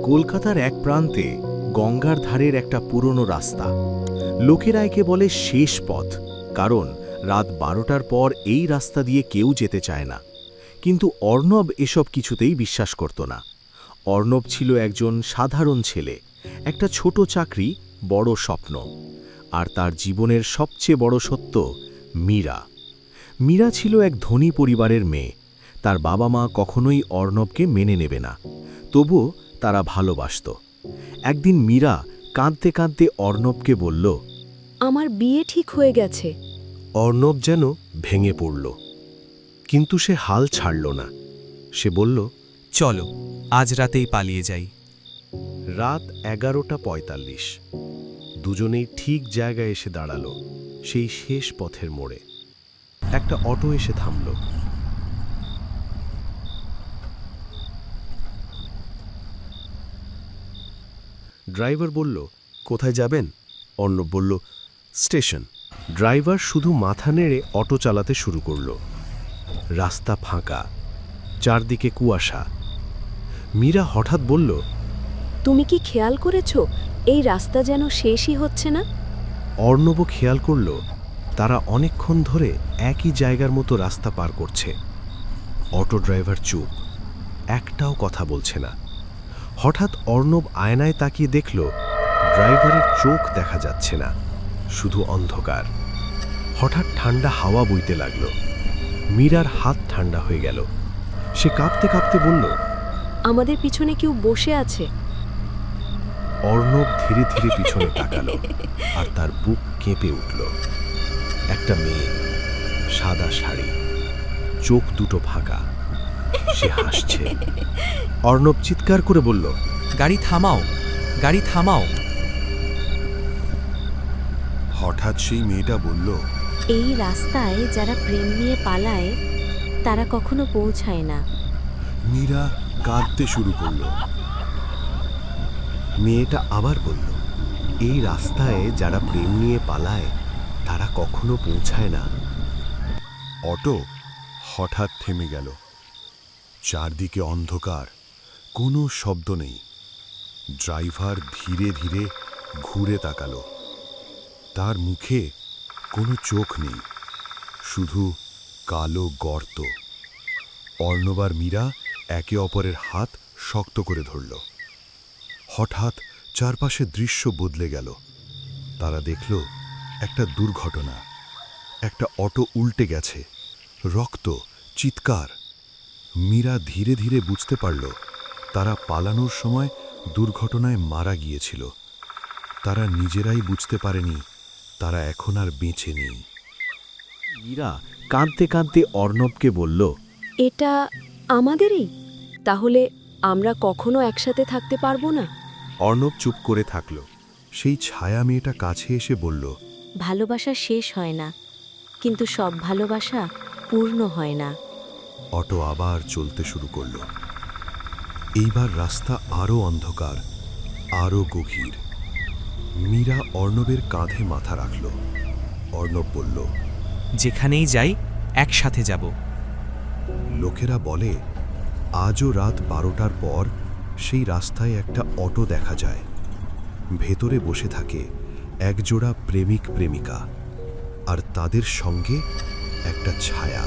কলকাতার এক প্রান্তে গঙ্গার ধারের একটা পুরনো রাস্তা। লোকেরা একে বলে শেষ পথ, কারণ রাত 12টার পর এই রাস্তা দিয়ে কেউ যেতে চায় না। কিন্তু অর্ণব এসব কিছুতেই বিশ্বাস করত না। অর্ণব ছিল একজন সাধারণ ছেলে, একটা ছোট চাকরি, বড় স্বপ্ন। আর তার জীবনের সবচেয়ে বড় সত্য, মীরা। মীরা ছিল এক ধনী পরিবারের মেয়ে। তার বাবা মা কখনোই অর্ণবকে মেনে নেবে না, তবুও তারা ভালোবাসত। একদিন মীরা কাঁদতে কাঁদতে অর্ণবকে বলল, আমার বিয়ে ঠিক হয়ে গেছে। অর্ণব যেন ভেঙে পড়ল, কিন্তু সে হাল ছাড়ল না। সে বলল, চলো আজ রাতেই পালিয়ে যাই। রাত 11:45। দুজনেই ঠিক জায়গায় এসে দাঁড়ালো, সেই শেষ পথের মোড়ে। একটা অটো এসে থামল। ড্রাইভার বলল, কোথায় যাবেন? অর্ণব বলল, স্টেশন। ড্রাইভার শুধু মাথা নেড়ে অটো চালাতে শুরু করল। রাস্তা ফাঁকা, চারদিকে কুয়াশা। মীরা হঠাৎ বলল, তুমি কি খেয়াল করেছো এই রাস্তা যেন শেষই হচ্ছে না? অর্ণবও খেয়াল করল তারা অনেকক্ষণ ধরে একই জায়গার মতো রাস্তা পার করছে। অটো ড্রাইভার চুপ, একটাও কথা বলছে না। হঠাৎ অর্ণব আয়নায় তাকিয়ে দেখল ড্রাইভারের চোখ দেখা যাচ্ছে না, শুধু অন্ধকার। হঠাৎ ঠান্ডা হাওয়া বইতে লাগল। মীরার হাত ঠান্ডা হয়ে গেল। সে কাঁপতে কাঁপতে বলল, আমাদের পিছনে কেউ বসে আছে। অর্ণব ধীরে ধীরে পিছনে তাকালো, আর তার বুক কেঁপে উঠল। একটা মেয়ে, সাদা শাড়ি, চোখ দুটো ফাঁকা। সে হাসছে। অর্ণব চিৎকার করে বলল, গাড়ি থামাও, গাড়ি থামাও। হঠাৎ সেই মেয়েটা বলল, এই রাস্তায় যারা প্রেম নিয়ে পালায় তারা কখনো পৌঁছায় না। মীরা কাঁদতে শুরু করল। মেয়েটা আবার বলল, এই রাস্তায় যারা প্রেম নিয়ে পালায় তারা কখনো পৌঁছায় না। অটো হঠাৎ থেমে গেল। চারদিকে অন্ধকার, কোনো শব্দ নেই। ড্রাইভার ধীরে ধীরে ঘুরে তাকালো। তার মুখে কোনো চোখ নেই, শুধু কালো গর্ত। অর্ণব আর মীরা একে অপরের হাত শক্ত করে ধরল। হঠাৎ চারপাশের দৃশ্য বদলে গেল। তারা দেখল একটা দুর্ঘটনা। একটা অটো উল্টে গেছে, রক্ত, চিৎকার। মীরা ধীরে ধীরে বুঝতে পারল তারা পালানোর সময় দুর্ঘটনায় মারা গিয়েছিল। তারা নিজেরাই বুঝতে পারেনি তারা এখন আর বেঁচে নেই। মীরা কাঁদতে কাঁদতে অর্ণবকে বলল, এটা আমাদেরই? তাহলে আমরা কখনো একসাথে থাকতে পারবো না? অর্ণব চুপ করে থাকল। সেই ছায়া মেয়েটা কাছে এসে বলল, ভালোবাসা শেষ হয় না, কিন্তু সব ভালোবাসা পূর্ণ হয় না। অটো আবার চলতে শুরু করল। এইবার রাস্তা আরও অন্ধকার, আরও গভীর। মীরা অর্ণবের কাঁধে মাথা রাখল। অর্ণব বলল, যেখানেই যাই একসাথে যাব। লোকেরা বলে আজও রাত 12টার পর সেই রাস্তায় একটা অটো দেখা যায়। ভেতরে বসে থাকে একজোড়া প্রেমিক প্রেমিকা, আর তাদের সঙ্গে একটা ছায়া।